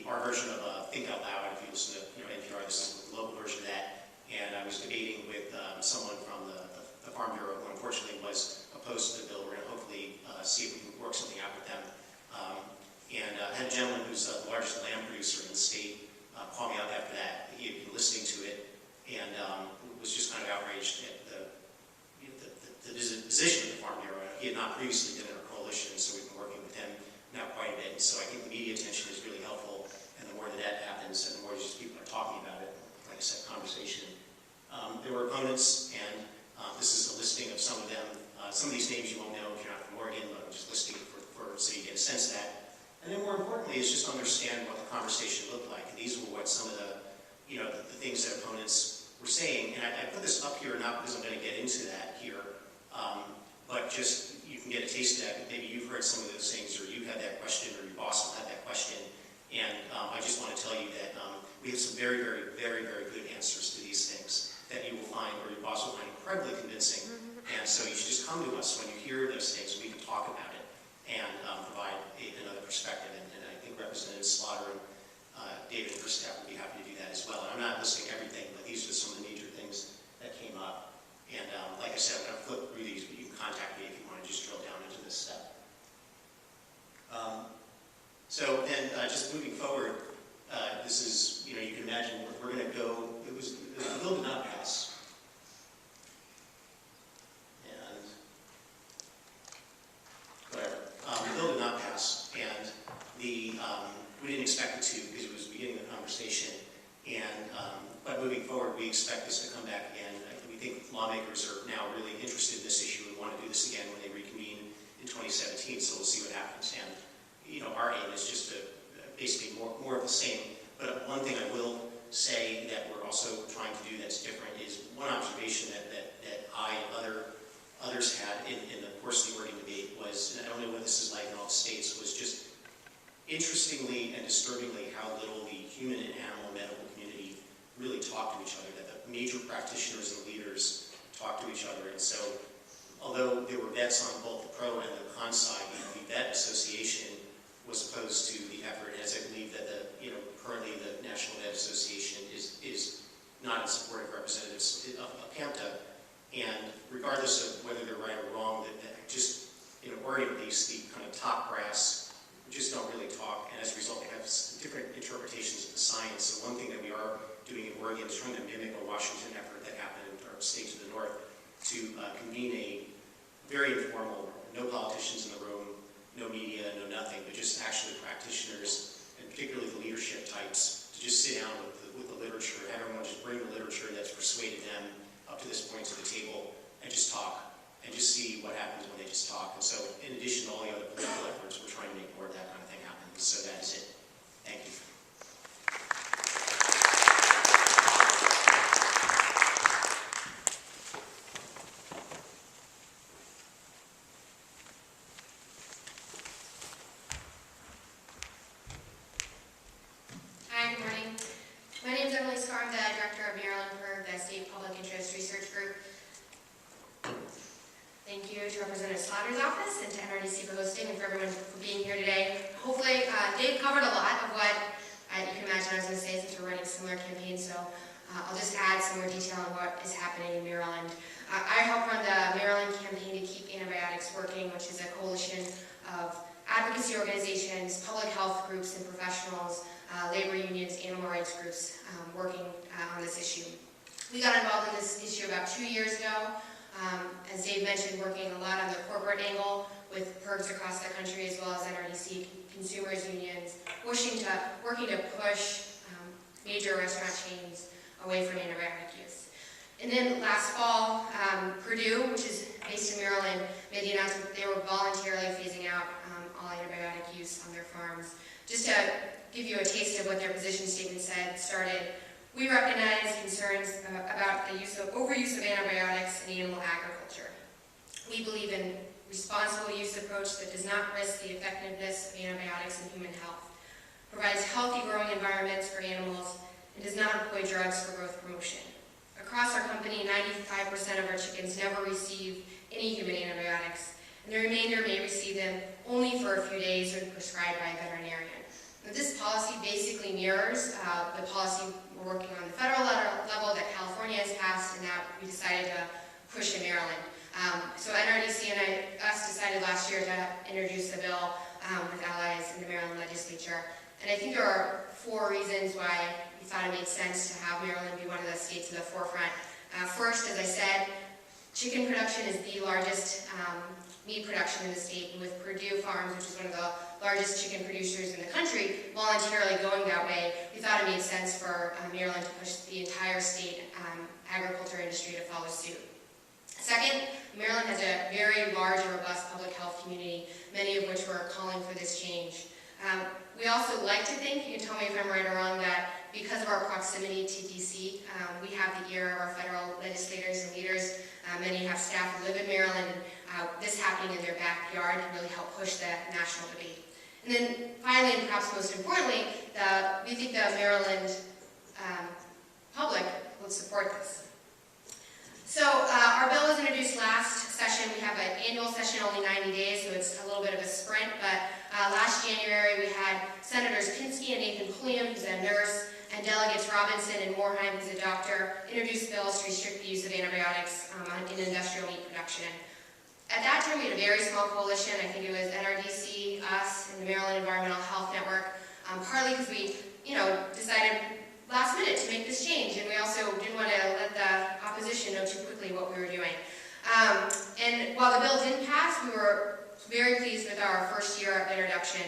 our version of Think Out Loud. If you listen to NPR, this is the local version of that. And I was debating with someone from the Farm Bureau who unfortunately was opposed to the bill. We're going to hopefully see if we can work something out with them. And I had a gentleman who's the largest lamb producer in the state call me up after that. He had been listening to it and was just kind of outraged at the position of the Farm Bureau. He had not previously been in our coalition, so we've been working with him now quite a bit. And so I think the media attention is really helpful, and the more that happens, and the more just people are talking about it, like I said, conversation. There were opponents, and this is a listing of some of them. Some of these names you won't know if you're not from Oregon, but I'm just listing so you get a sense of that. And then more importantly is just understand what the conversation looked like. And these were what some of the things that opponents were saying. And I put this up here not because I'm going to get into that here, but just you can get a taste of that. Maybe you've heard some of those things, or you had that question, or your boss will have that question. And I just want to tell you that we have some very, very, very, very good answers to these things that you will find, or your boss will find incredibly convincing. And so you should just come to us when you hear those things. We can talk about it and provide another perspective. And I think Representatives Slaughter and David and Staff would be happy to do that as well. And I'm not listing everything, but these are some of the major things that came up. And like I said, I'm going to flip through these, but you can contact me if you want to just drill down into this stuff. So then just moving forward, this is, you can imagine we're going to go, the bill did not pass. And whatever. The bill did not pass, and we didn't expect it to because it was beginning the conversation. And but moving forward, we expect this to come back again. We think lawmakers are now really interested in this issue and want to do this again when they reconvene in 2017. So we'll see what happens. And our aim is just to basically more of the same. But one thing I will say that we're also trying to do that's different is one observation that I and others had in the course of the Oregon debate was, and I don't know what this is like in all the states, was just interestingly and disturbingly how little the human and animal medical community really talk to each other, that the major practitioners and leaders talk to each other. And so although there were bets on both the pro and the con side, the vet association was opposed to the effort, as I believe that currently the National Vet Association is not in support of representatives of PAMTA. And regardless of whether they're right or wrong, that just, Oregon at least, the kind of top brass just don't really talk, and as a result they have different interpretations of the science. So one thing that we are doing in Oregon is trying to mimic a Washington effort that happened in our state to the north to convene a very informal, no politicians in the room, no media, no nothing, but just actually practitioners, and particularly the leadership types, to just sit down with the literature, have everyone just bring the literature that's persuaded them up to this point to the table, and just talk, and just see what happens when they just talk. And so, in addition to all the other political efforts, we're trying to make more of that kind of thing happen. So that is it. Thank you. Hi, good morning. My name is Scarr. I'm the Director of Maryland PIRG, the State Public Interest Research Group. Thank you to Representative Slaughter's office and to NRDC for hosting and for everyone for being here today. Hopefully, Dave covered a lot of what you can imagine I was going to say since we're running similar campaigns, so I'll just add some more detail on what is happening in Maryland. I help run the Maryland Campaign to Keep Antibiotics Working, which is a coalition of advocacy organizations, public health groups, and professionals rights groups working on this issue. We got involved in this issue about 2 years ago. As Dave mentioned, working a lot on the corporate angle with PIRGs across the country as well as NRDC, consumers unions, working to push major restaurant chains away from antibiotic use. And then last fall, Purdue, which is based in Maryland, made the announcement that they were voluntarily phasing out all antibiotic use on their farms. Just to give you a taste of what their position statement started, we recognize concerns about the overuse of antibiotics in animal agriculture. We believe in responsible use approach that does not risk the effectiveness of antibiotics in human health, provides healthy growing environments for animals, and does not employ drugs for growth promotion. Across our company, 95% of our chickens never receive any human antibiotics, and the remainder may receive them only for a few days when prescribed by a veterinarian. Now, this policy basically mirrors the policy we're working on the federal level that California has passed and that we decided to push in Maryland. So NRDC and us decided last year to introduce a bill with allies in the Maryland legislature. And I think there are 4 reasons why we thought it made sense to have Maryland be one of the states in the forefront. First, as I said, chicken production is the largest meat production in the state, and with Purdue Farms, which is one of the largest chicken producers in the country, voluntarily going that way, we thought it made sense for Maryland to push the entire state agriculture industry to follow suit. Second, Maryland has a very large and robust public health community, many of which were calling for this change. We also like to think, you can tell me if I'm right or wrong, that because of our proximity to DC, we have the ear of our federal legislators and leaders. Many have staff who live in Maryland, and this happening in their backyard can really help push the national debate. And then finally, and perhaps most importantly, we think the Maryland public would support this. So our bill was introduced last session. We have an annual session, only 90 days, so it's a little bit of a sprint. But last January, we had Senators Pinsky and Nathan Pulliam, who's a nurse, and delegates Robinson and Moorheim, who's a doctor, introduced bills to restrict the use of antibiotics in industrial meat production. At that time, we had a very small coalition. I think it was NRDC, us, and the Maryland Environmental Health Network, partly because we, decided last minute to make this change, and we also didn't want to let the opposition know too quickly what we were doing. And while the bill didn't pass, we were very pleased with our first year of introduction.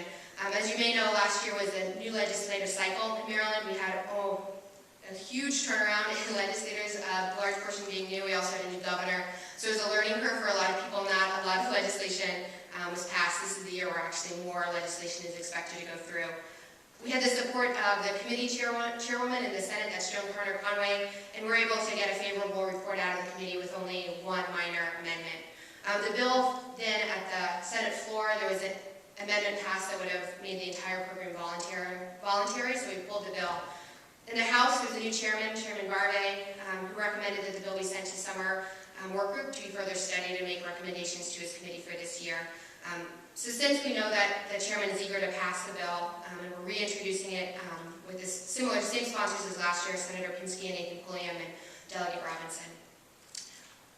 As you may know, last year was a new legislative cycle in Maryland. We had a huge turnaround in legislators, a large portion being new. We also had a new governor. So it was a learning curve for a lot of people. Not a lot of legislation was passed. This is the year where actually more legislation is expected to go through. We had the support of the committee chairwoman in the Senate, that's Joan Carter-Conway, and we're able to get a favorable report out of the committee with only one minor amendment. The bill then at the Senate floor, there was an amendment passed that would have made the entire program voluntary, so we pulled the bill. In the House, there was a new chairman, Chairman Berger, who recommended that the bill be sent to summer work group to be further studied and make recommendations to his committee for this year. So since we know that the chairman is eager to pass the bill, and we're reintroducing it with this same sponsors as last year, Senator Pinsky and Nathan Pulliam and Delegate Robinson.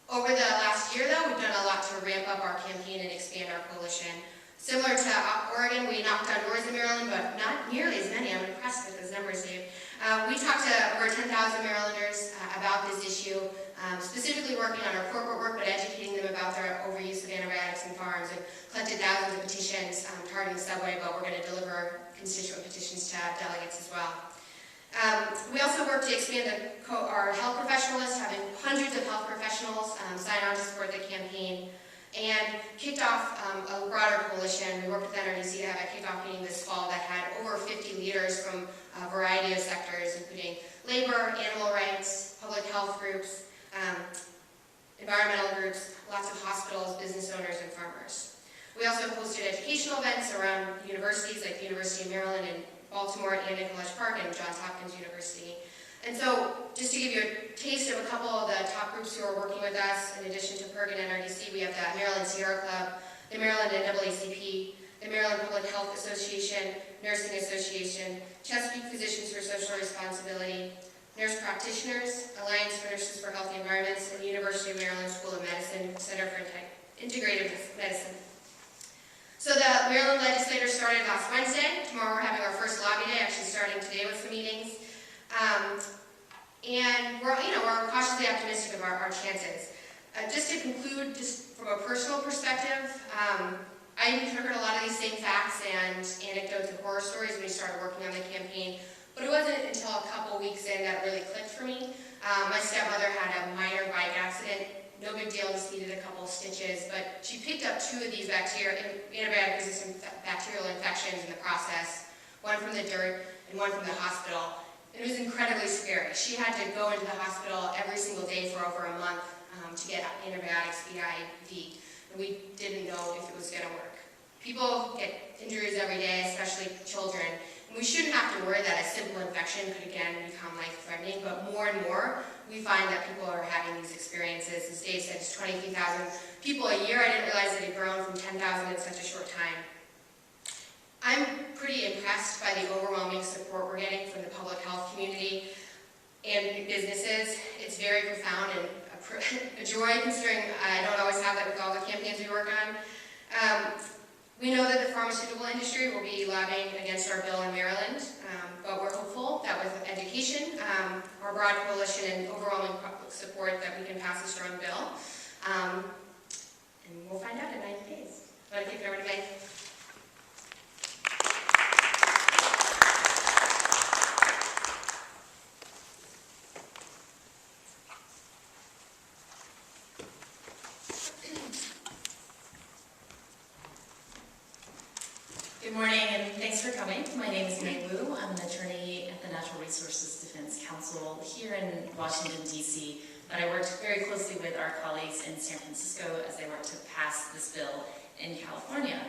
Over the last year, though, we've done a lot to ramp up our campaign and expand our coalition. Similar to Oregon, we knocked on doors in Maryland, but not nearly as many. I'm impressed with those numbers, Dave. We talked to over 10,000 Marylanders about this issue, specifically working on our corporate work, but educating them about their overuse of antibiotics in farms, and collected thousands of petitions targeting the subway, but we're going to deliver constituent petitions to delegates as well. We also worked to expand our health professional list, having hundreds of health professionals sign on to support the campaign, and kicked off a broader coalition. We worked with NRDC to have a kickoff meeting this fall that had over 50 leaders from a variety of sectors, including labor, animal rights, public health groups, environmental groups, lots of hospitals, business owners, and farmers. We also hosted educational events around universities like the University of Maryland in Baltimore, Anna College Park, and Johns Hopkins University. And so, just to give you a taste of a couple of the top groups who are working with us, in addition to PIRG and NRDC, we have the Maryland Sierra Club, the Maryland NAACP, the Maryland Public Health Association, Nursing Association, Chesapeake Physicians for Social Responsibility, Nurse Practitioners, Alliance for Nurses for Healthy Environments, and the University of Maryland School of Medicine, Center for Integrative Medicine. So the Maryland legislators started last Wednesday. Tomorrow we're having our first lobby day, actually starting today with some meetings. And we're cautiously optimistic of our chances. Just to conclude, just from a personal perspective, I interpret a lot of these same facts and anecdotes and horror stories when we started working on the campaign, but it wasn't until a couple weeks in that it really clicked for me. My stepmother had a minor bike accident, no big deal, just needed a couple of stitches, but she picked up 2 of these antibiotic-resistant bacterial infections in the process, one from the dirt and one from the hospital. It was incredibly scary. She had to go into the hospital every single day for over a month to get antibiotics via IV, and we didn't know if it was going to work. People get injuries every day, especially children, and we shouldn't have to worry that a simple infection could again become life-threatening, but more and more we find that people are having these experiences. As Dave said, it's 23,000 people a year. I didn't realize it had grown from 10,000 in such a short time. I'm pretty impressed by the overwhelming support we're getting from the public health community and businesses. It's very profound and a joy, considering I don't always have that with all the campaigns we work on. We know that the pharmaceutical industry will be lobbying against our bill in Maryland, but we're hopeful that with education, our broad coalition, and overwhelming public support that we can pass a strong bill. And we'll find out in 90 days. I want to kick it over to Mae. Good morning, and thanks for coming. My name is Mae Wu. I'm an attorney at the Natural Resources Defense Council here in Washington, D.C., but I worked very closely with our colleagues in San Francisco as they worked to pass this bill in California.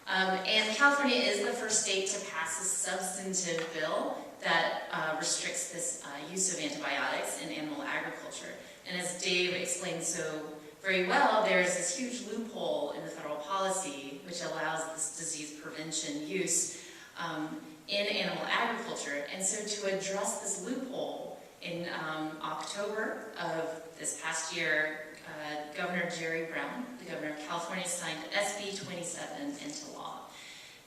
And California is the first state to pass a substantive bill that restricts this use of antibiotics in animal agriculture. And as Dave explained so very well, there's this huge loophole in the federal policy which allows this disease prevention use in animal agriculture. And so to address this loophole, in October of this past year, Governor Jerry Brown, the governor of California, signed SB 27 into law.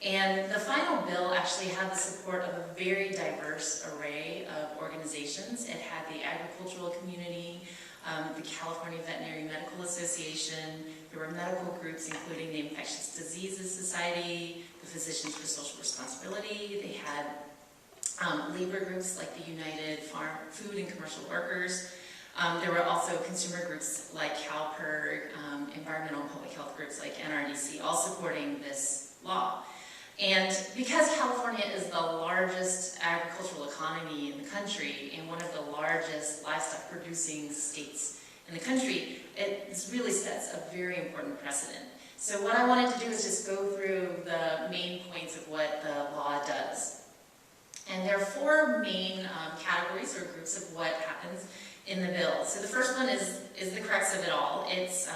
And the final bill actually had the support of a very diverse array of organizations. It had the agricultural community, the California Veterinary Medical Association. There were medical groups including the Infectious Diseases Society, the Physicians for Social Responsibility. They had labor groups like the United Farm Food and Commercial Workers. There were also consumer groups like PIRG, environmental and public health groups like NRDC, all supporting this law. And because California is the largest agricultural economy in the country and one of the largest livestock producing states in the country, it really sets a very important precedent. So what I wanted to do is just go through the main points of what the law does. And there are 4 main categories or groups of what happens in the bill. So the first one is the crux of it all. It's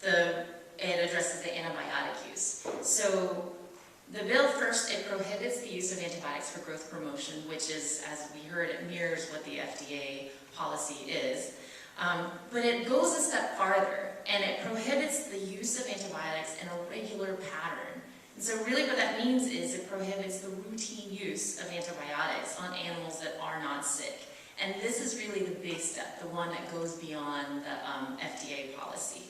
it addresses the antibiotic use. So the bill first, it prohibits the use of antibiotics for growth promotion, which is, as we heard, it mirrors what the FDA policy is. But it goes a step farther, and it prohibits the use of antibiotics in a regular pattern. And so really what that means is it prohibits the routine use of antibiotics on animals that are not sick. And this is really the big step, the one that goes beyond the FDA policy.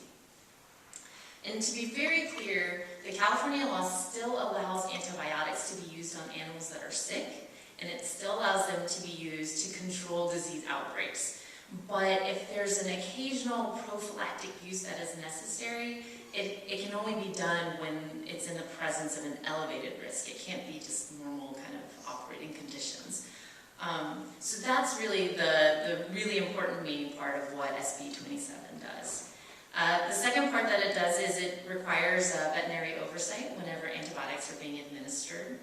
And to be very clear, the California law still allows antibiotics to be used on animals that are sick, and it still allows them to be used to control disease outbreaks. But if there's an occasional prophylactic use that is necessary, it can only be done when it's in the presence of an elevated risk. It can't be just normal kind of operating conditions. So that's really the really important main part of what SB 27 does. The second part that it does is it requires veterinary oversight whenever antibiotics are being administered.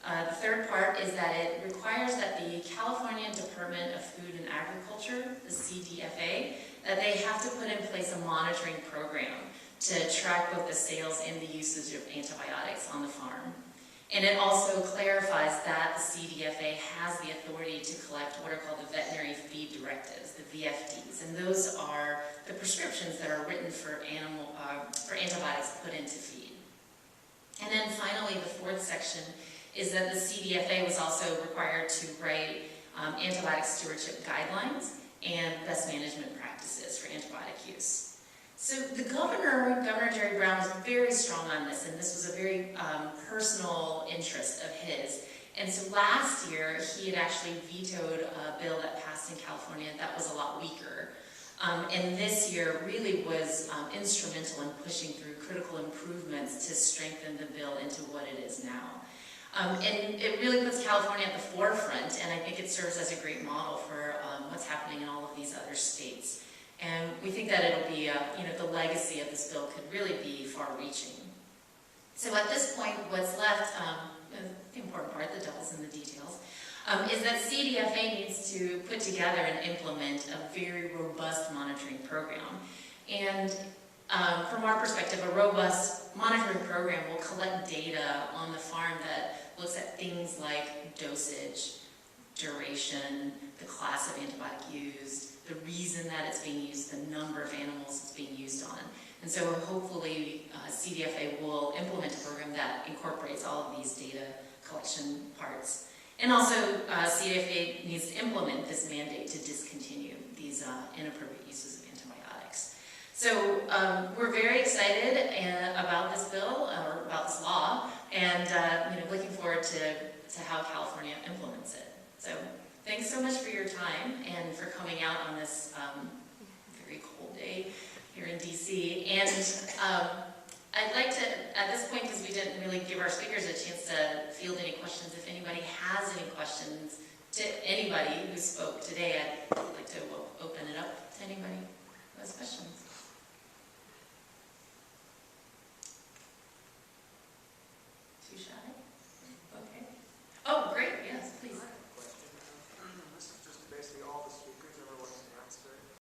The third part is that it requires that the California Department of Food and Agriculture, the CDFA, that they have to put in place a monitoring program to track both the sales and the usage of antibiotics on the farm. And it also clarifies that the CDFA has the authority to collect what are called the veterinary feed directives, the VFDs, and those are the prescriptions that are written for antibiotics put into feed. And then finally, the fourth section is that the CDFA was also required to write antibiotic stewardship guidelines and best management practices for antibiotic use. So the Governor Jerry Brown, was very strong on this, and this was a very personal interest of his. And so last year, he had actually vetoed a bill that passed in California that was a lot weaker. And this year really was instrumental in pushing through critical improvements to strengthen the bill into what it is now. And it really puts California at the forefront, and I think it serves as a great model for what's happening in all of these other states. And we think that it'll be, the legacy of this bill could really be far-reaching. So at this point, what's left, the important part, the devil's in the details, is that CDFA needs to put together and implement a very robust monitoring program. And from our perspective, a robust monitoring program will collect data on the farm that looks at things like dosage, duration, the class of antibiotic used, the reason that it's being used, the number of animals it's being used on. And so hopefully CDFA will implement a program that incorporates all of these data collection parts. And also CDFA needs to implement this mandate to discontinue these inappropriate uses of antibiotics. So we're very excited about this bill, or about this law, and looking forward to how California implements it. So thanks so much for your time and for coming out on this very cold day here in DC. And I'd like to, at this point, because we didn't really give our speakers a chance to field any questions, if anybody has any questions to anybody who spoke today, I'd like to open it up to anybody who has questions.